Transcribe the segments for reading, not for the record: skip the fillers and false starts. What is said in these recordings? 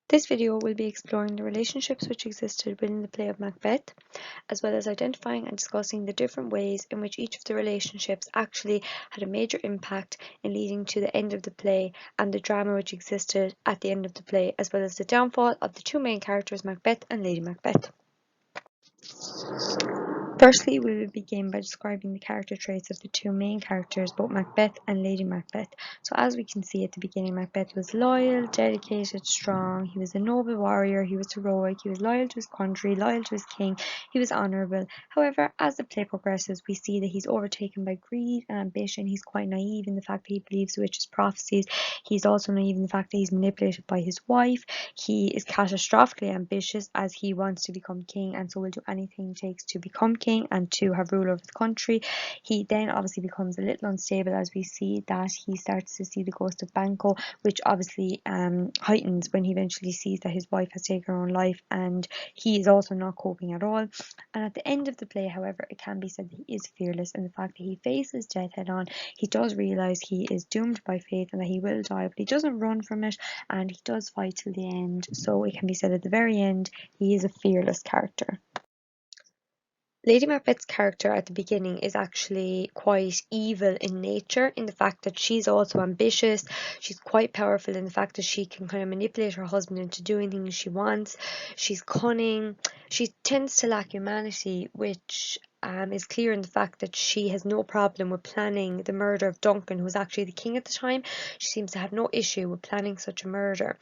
This video will be exploring the relationships which existed within the play of Macbeth, as well as identifying and discussing the different ways in which each of the relationships actually had a major impact in leading to the end of the play and the drama which existed at the end of the play, as well as the downfall of the two main characters, Macbeth and Lady Macbeth. Firstly, we will begin by describing the character traits of the two main characters, both Macbeth and Lady Macbeth. So as we can see at the beginning, Macbeth was loyal, dedicated, strong, he was a noble warrior, he was heroic, he was loyal to his country, loyal to his king, he was honourable. However, as the play progresses, we see that he's overtaken by greed and ambition. He's quite naive in the fact that he believes the witches' prophecies. He's also naive in the fact that he's manipulated by his wife. He is catastrophically ambitious as he wants to become king, and so will do anything it takes to become king and to have rule over the country. He then obviously becomes a little unstable as we see that he starts to see the ghost of Banquo, which obviously heightens when he eventually sees that his wife has taken her own life, and he is also not coping at all. And at the end of the play, however, it can be said that he is fearless in the fact that he faces death head on. He does realise he is doomed by fate and that he will die, but he doesn't run from it, and he does fight till the end. So it can be said at the very end he is a fearless character. Lady Macbeth's character at the beginning is actually quite evil in nature, in the fact that she's also ambitious. She's quite powerful in the fact that she can kind of manipulate her husband into doing things she wants. She's cunning. She tends to lack humanity, which is clear in the fact that she has no problem with planning the murder of Duncan, who was actually the king at the time. She seems to have no issue with planning such a murder.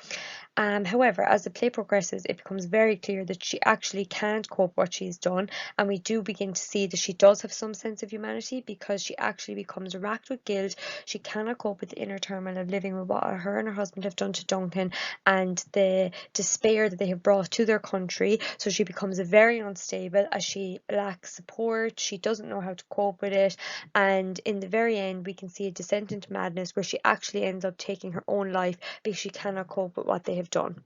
However, as the play progresses, it becomes very clear that she actually can't cope what she's done, and we do begin to see that she does have some sense of humanity, because she actually becomes racked with guilt. She cannot cope with the inner turmoil of living with what her and her husband have done to Duncan and the despair that they have brought to their country. So she becomes very unstable as she lacks support. She doesn't know how to cope with it, and in the very end we can see a descent into madness where she actually ends up taking her own life because she cannot cope with what they have done.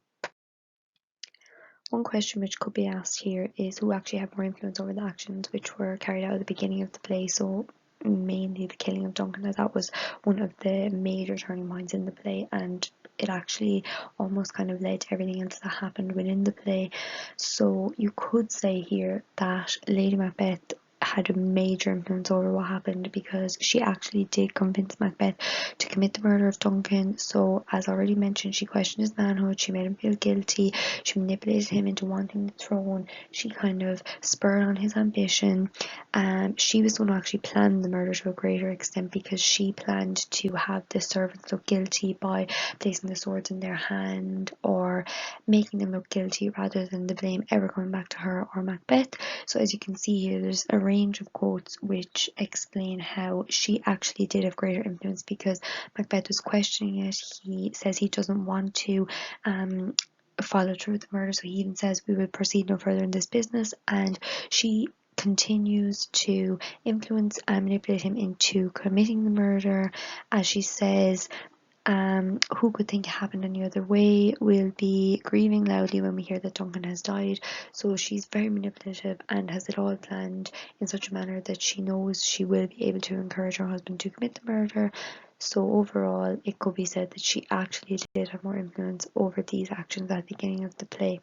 One question which could be asked here is who actually had more influence over the actions which were carried out at the beginning of the play. So mainly the killing of Duncan, as that was one of the major turning points in the play, and it actually almost kind of led to everything else that happened within the play. So you could say here that Lady Macbeth had a major influence over what happened, because she actually did convince Macbeth to commit the murder of Duncan. So as already mentioned, she questioned his manhood, she made him feel guilty, she manipulated him into wanting the throne, she kind of spurred on his ambition. She was the one who actually planned the murder to a greater extent, because she planned to have the servants look guilty by placing the swords in their hand or making them look guilty, rather than the blame ever coming back to her or Macbeth. So as you can see here, there's a range of quotes which explain how she actually did have greater influence, because Macbeth was questioning it. He says he doesn't want to follow through with the murder, so he even says we will proceed no further in this business, and she continues to influence and manipulate him into committing the murder. As she says, who could think it happened any other way? We'll be grieving loudly when we hear that Duncan has died. So she's very manipulative and has it all planned in such a manner that she knows she will be able to encourage her husband to commit the murder. So overall, it could be said that she actually did have more influence over these actions at the beginning of the play.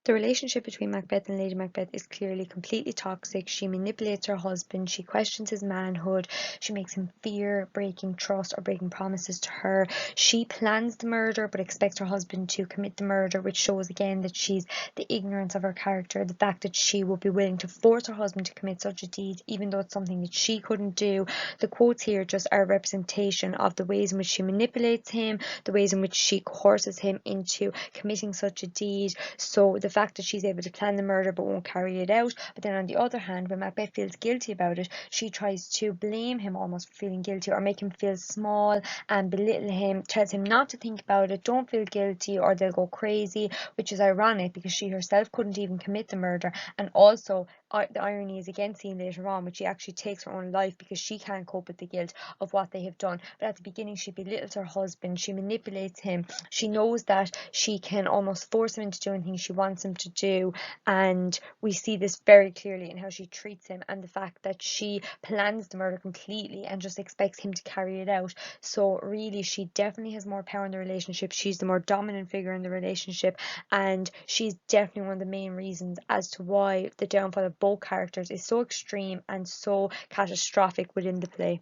The relationship between Macbeth and Lady Macbeth is clearly completely toxic. She manipulates her husband, she questions his manhood, she makes him fear breaking trust or breaking promises to her. She plans the murder but expects her husband to commit the murder, which shows again that she's the ignorance of her character, the fact that she would be willing to force her husband to commit such a deed even though it's something that she couldn't do. The quotes here just are a representation of the ways in which she manipulates him, the ways in which she coerces him into committing such a deed. So the fact that she's able to plan the murder but won't carry it out, but then on the other hand, when Macbeth feels guilty about it, she tries to blame him almost for feeling guilty, or make him feel small and belittle him, tells him not to think about it, don't feel guilty or they'll go crazy, which is ironic because she herself couldn't even commit the murder, and also the irony is again seen later on, which she actually takes her own life because she can't cope with the guilt of what they have done. But at the beginning, she belittles her husband, she manipulates him, she knows that she can almost force him into doing things she wants him to do, and we see this very clearly in how she treats him and the fact that she plans the murder completely and just expects him to carry it out. So really, she definitely has more power in the relationship. She's the more dominant figure in the relationship, and she's definitely one of the main reasons as to why the downfall of both characters is so extreme and so catastrophic within the play.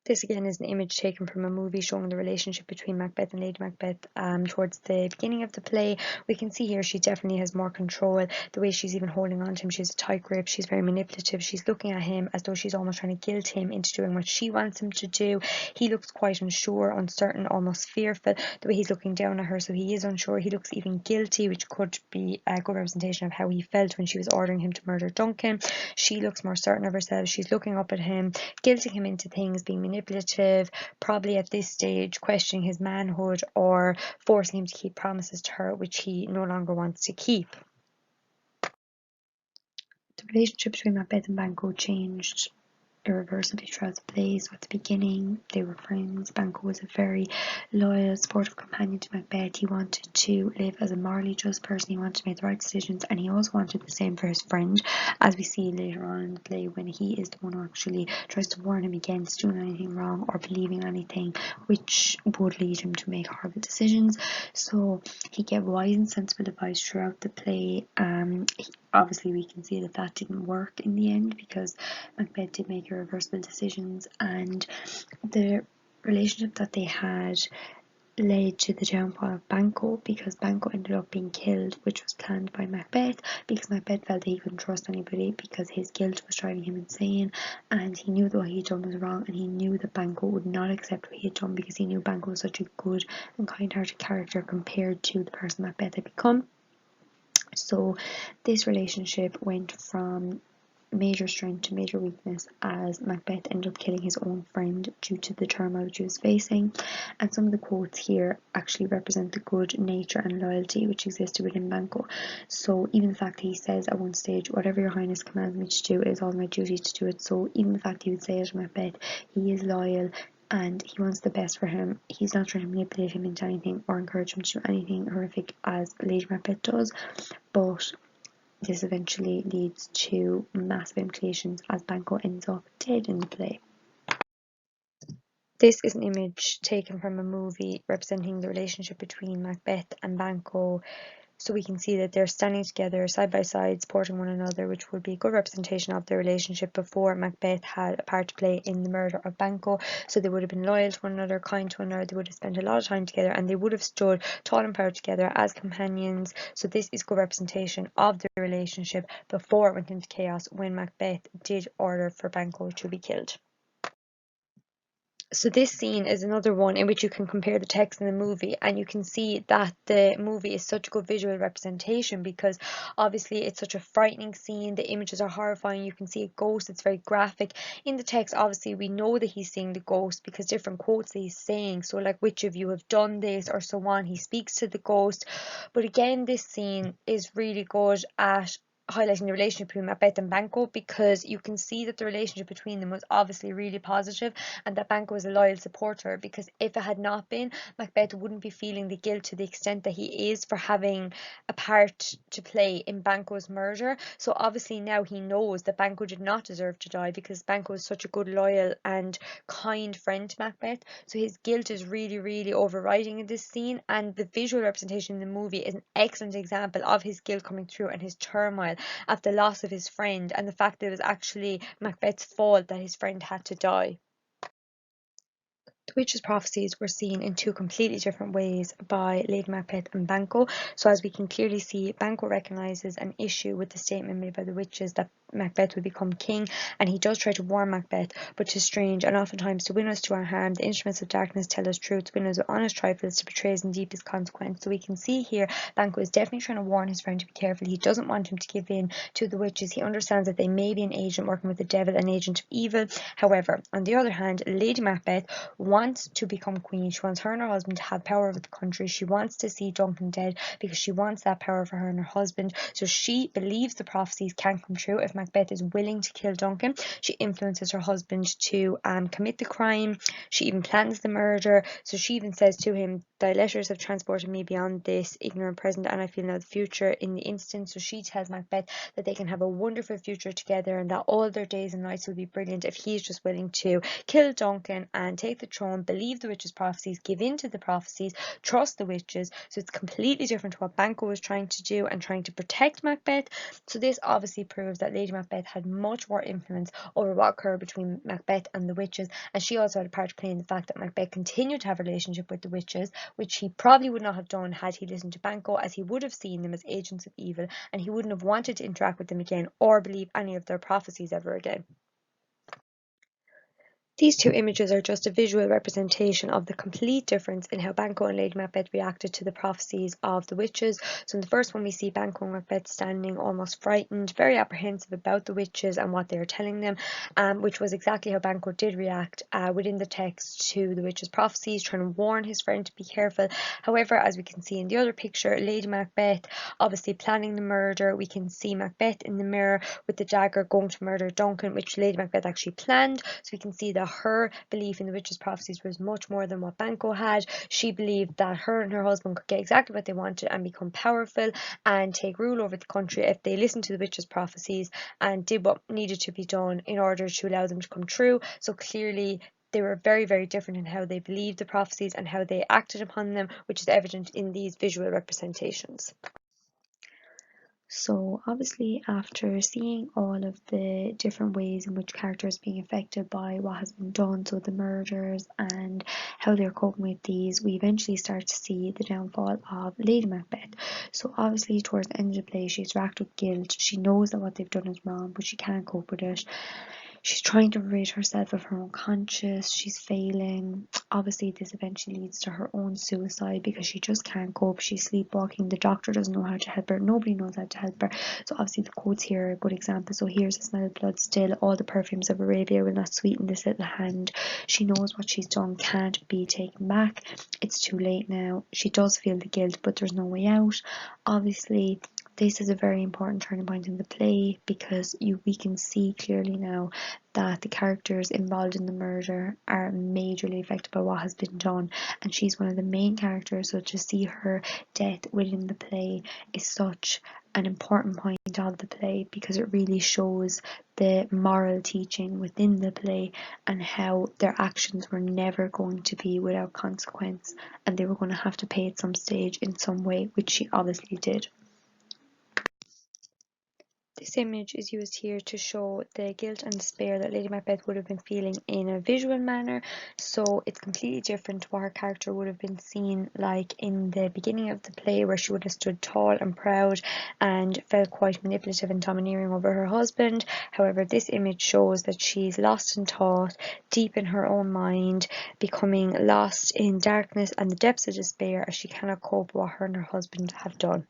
This again is an image taken from a movie showing the relationship between Macbeth and Lady Macbeth towards the beginning of the play. We can see here she definitely has more control. The way she's even holding on to him, she's a tight grip, she's very manipulative, she's looking at him as though she's almost trying to guilt him into doing what she wants him to do. He looks quite unsure, uncertain, almost fearful. The way he's looking down at her, so he is unsure. He looks even guilty, which could be a good representation of how he felt when she was ordering him to murder Duncan. She looks more certain of herself. She's looking up at him, guilting him into things, being manipulative, probably at this stage questioning his manhood or forcing him to keep promises to her which he no longer wants to keep. The relationship between Macbeth and Banquo changed irreversibly throughout the play. So at the beginning they were friends. Banquo was a very loyal, supportive companion to Macbeth. He wanted to live as a morally just person, he wanted to make the right decisions, and he also wanted the same for his friend, as we see later on in the play when he is the one who actually tries to warn him against doing anything wrong or believing anything which would lead him to make horrible decisions. So he gave wise and sensible advice throughout the play. Obviously we can see that that didn't work in the end because Macbeth did make irreversible decisions, and the relationship that they had led to the downfall of Banquo because Banquo ended up being killed, which was planned by Macbeth because Macbeth felt that he couldn't trust anybody because his guilt was driving him insane, and he knew that what he had done was wrong, and he knew that Banquo would not accept what he had done because he knew Banquo was such a good and kind-hearted character compared to the person Macbeth had become. So this relationship went from major strength to major weakness as Macbeth ended up killing his own friend due to the turmoil which he was facing. And some of the quotes here actually represent the good nature and loyalty which existed within Banquo. So even the fact that he says at one stage, "Whatever your highness commands me to do, it is all my duty to do it." So even the fact he would say it to Macbeth, he is loyal and he wants the best for him. He's not trying to manipulate him into anything or encourage him to do anything horrific as Lady Macbeth does. But this eventually leads to massive implications as Banquo ends up dead in the play. This is an image taken from a movie representing the relationship between Macbeth and Banquo. So we can see that they're standing together side by side, supporting one another, which would be a good representation of their relationship before Macbeth had a part to play in the murder of Banquo. So they would have been loyal to one another, kind to one another, they would have spent a lot of time together, and they would have stood tall and proud together as companions. So this is good representation of their relationship before it went into chaos when Macbeth did order for Banquo to be killed. So this scene is another one in which you can compare the text in the movie, and you can see that the movie is such a good visual representation because obviously it's such a frightening scene. The images are horrifying. You can see a ghost. It's very graphic. In the text, obviously we know that he's seeing the ghost because different quotes that he's saying, so like, "Which of you have done this?" or so on. He speaks to the ghost. But again, this scene is really good at highlighting the relationship between Macbeth and Banquo because you can see that the relationship between them was obviously really positive and that Banquo was a loyal supporter, because if it had not been, Macbeth wouldn't be feeling the guilt to the extent that he is for having a part to play in Banquo's murder. So obviously now he knows that Banquo did not deserve to die because Banquo is such a good, loyal and kind friend to Macbeth. So his guilt is really, really overriding in this scene, and the visual representation in the movie is an excellent example of his guilt coming through and his turmoil at the loss of his friend and the fact that it was actually Macbeth's fault that his friend had to die. The witch's prophecies were seen in two completely different ways by Lady Macbeth and Banquo. So as we can clearly see, Banquo recognises an issue with the statement made by the witches that Macbeth would become king, and he does try to warn Macbeth, but 'tis strange, and oftentimes to win us to our harm, the instruments of darkness tell us truth, to win us with honest trifles, to betray us in deepest consequence. So we can see here Banquo is definitely trying to warn his friend to be careful. He doesn't want him to give in to the witches. He understands that they may be an agent working with the devil, an agent of evil. However, on the other hand, Lady Macbeth wants wants to become queen. She wants her and her husband to have power over the country. She wants to see Duncan dead because she wants that power for her and her husband. So she believes the prophecies can come true if Macbeth is willing to kill Duncan. She influences her husband to commit the crime. She even plans the murder. So she even says to him, "Thy letters have transported me beyond this ignorant present, and I feel now the future in the instant." So she tells Macbeth that they can have a wonderful future together and that all their days and nights will be brilliant if he's just willing to kill Duncan and take the throne, believe the witches' prophecies, give in to the prophecies, trust the witches. So it's completely different to what Banquo was trying to do and trying to protect Macbeth. So this obviously proves that Lady Macbeth had much more influence over what occurred between Macbeth and the witches, and she also had a part to play in the fact that Macbeth continued to have a relationship with the witches, which he probably would not have done had he listened to Banquo, as he would have seen them as agents of evil and he wouldn't have wanted to interact with them again or believe any of their prophecies ever again. These two images are just a visual representation of the complete difference in how Banquo and Lady Macbeth reacted to the prophecies of the witches. So in the first one we see Banquo and Macbeth standing almost frightened, very apprehensive about the witches and what they are telling them, which was exactly how Banquo did react within the text to the witches' prophecies, trying to warn his friend to be careful. However, as we can see in the other picture, Lady Macbeth obviously planning the murder. We can see Macbeth in the mirror with the dagger going to murder Duncan, which Lady Macbeth actually planned. So we can see that her belief in the witches' prophecies was much more than what Banquo had. She believed that her and her husband could get exactly what they wanted and become powerful and take rule over the country if they listened to the witches' prophecies and did what needed to be done in order to allow them to come true. So clearly they were very, very different in how they believed the prophecies and how they acted upon them, which is evident in these visual representations. So obviously after seeing all of the different ways in which characters are being affected by what has been done, so the murders and how they're coping with these, we eventually start to see the downfall of Lady Macbeth. So obviously towards the end of the play she's racked with guilt. She knows that what they've done is wrong but she can't cope with it. She's trying to rid herself of her own conscience. She's failing. Obviously this eventually leads to her own suicide because she just can't cope. She's sleepwalking. The doctor doesn't know how to help her. Nobody knows how to help her. So obviously the quotes here are a good example. So here's the smell of blood still. All the perfumes of Arabia will not sweeten this little hand. She knows what she's done can't be taken back. It's too late now. She does feel the guilt but there's no way out. Obviously this is a very important turning point in the play because we can see clearly now that the characters involved in the murder are majorly affected by what has been done, and she's one of the main characters. So to see her death within the play is such an important point of the play because it really shows the moral teaching within the play and how their actions were never going to be without consequence and they were going to have to pay at some stage in some way, which she obviously did. This image is used here to show the guilt and despair that Lady Macbeth would have been feeling in a visual manner. So it's completely different to what her character would have been seen like in the beginning of the play, where she would have stood tall and proud and felt quite manipulative and domineering over her husband. However, this image shows that she's lost in thought, deep in her own mind, becoming lost in darkness and the depths of despair as she cannot cope with what her and her husband have done.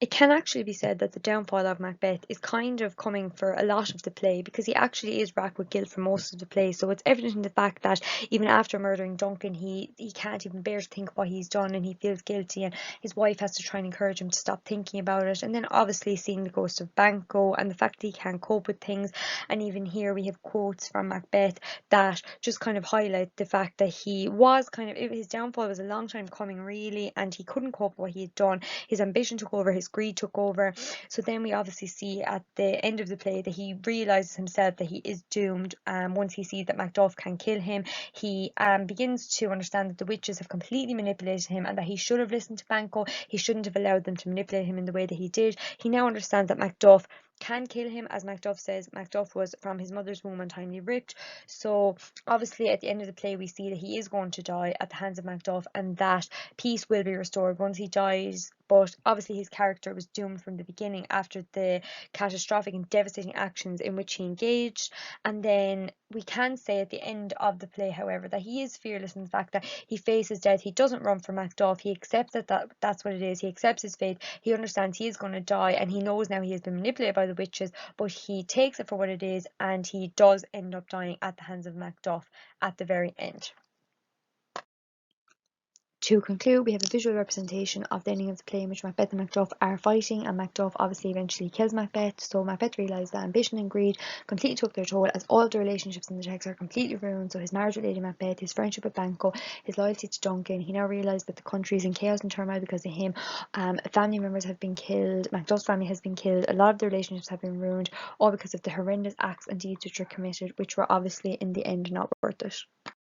It can actually be said that the downfall of Macbeth is kind of coming for a lot of the play because he actually is racked with guilt for most of the play. So it's evident in the fact that even after murdering Duncan, he can't even bear to think of what he's done and he feels guilty, and his wife has to try and encourage him to stop thinking about it. And then obviously seeing the ghost of Banquo and the fact that he can't cope with things. And even here we have quotes from Macbeth that just kind of highlight the fact that he was his downfall was a long time coming really, and he couldn't cope with what he had done. His ambition took over, his greed took over. So then we obviously see at the end of the play that he realizes himself that he is doomed. Once he sees that Macduff can kill him, he begins to understand that the witches have completely manipulated him and that he should have listened to Banquo. He shouldn't have allowed them to manipulate him in the way that he did. He now understands that Macduff can kill him. As Macduff says, Macduff was from his mother's womb untimely ripped. So obviously at the end of the play we see that he is going to die at the hands of Macduff and that peace will be restored once he dies. But obviously his character was doomed from the beginning after the catastrophic and devastating actions in which he engaged. And then we can say at the end of the play, however, that he is fearless in the fact that he faces death. He doesn't run from Macduff. He accepts that's what it is. He accepts his fate. He understands he is going to die, and he knows now he has been manipulated by the witches, but he takes it for what it is, and he does end up dying at the hands of Macduff at the very end. To conclude, we have a visual representation of the ending of the play in which Macbeth and Macduff are fighting, and Macduff obviously eventually kills Macbeth. So Macbeth realised that ambition and greed completely took their toll, as all of the relationships in the text are completely ruined. So his marriage with Lady Macbeth, his friendship with Banquo, his loyalty to Duncan, he now realised that the country is in chaos and turmoil because of him. Family members have been killed, Macduff's family has been killed, a lot of the relationships have been ruined, all because of the horrendous acts and deeds which were committed, which were obviously in the end not worth it.